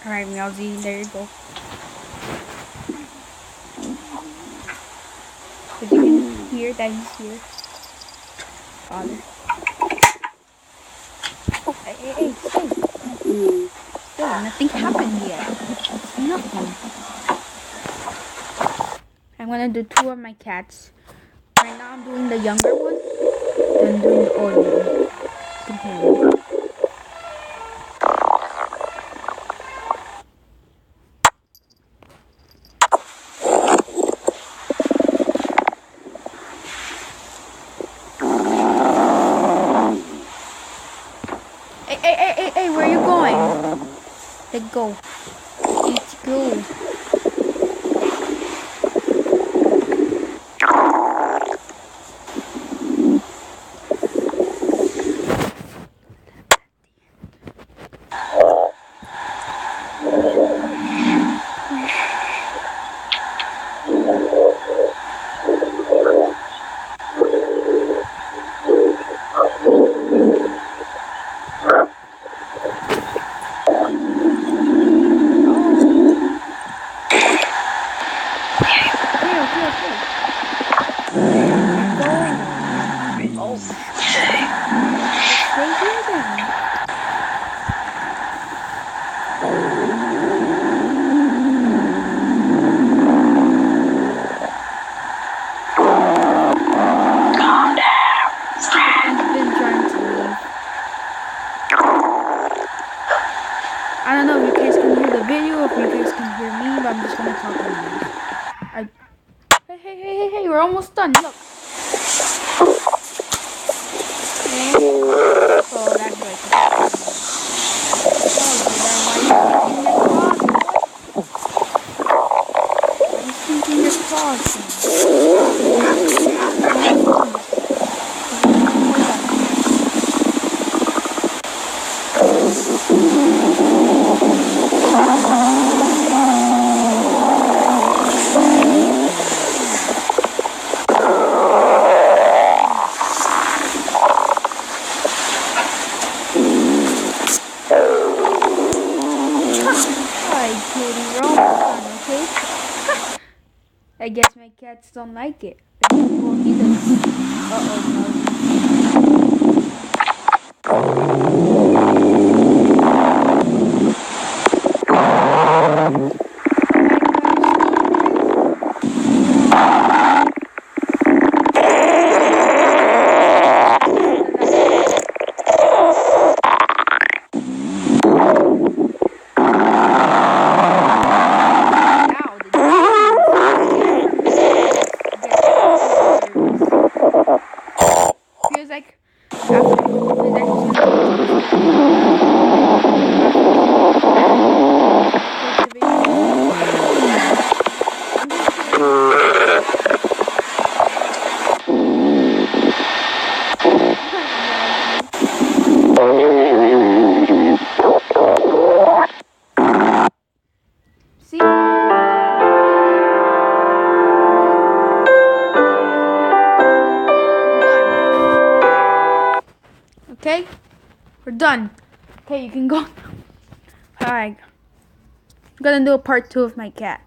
Alright, Meowsy, there you go. As you can hear that he's here. Father. Oh, hey. Hey, nothing happened yet. Nothing. I'm gonna do 2 of my cats. Right now I'm doing the younger one. Then doing the older one. Continue. Hey, where are you going? Let go. Let's go. I don't know if you guys can hear the video, if you guys can hear me, but I'm just gonna talk to you. Hey, we're almost done, look. So that's right. Why are you thinking you're crossing? I guess my cats don't like it. Well, he does. Okay, we're done. Okay, you can go. Alright, I'm gonna do a part 2 of my cat.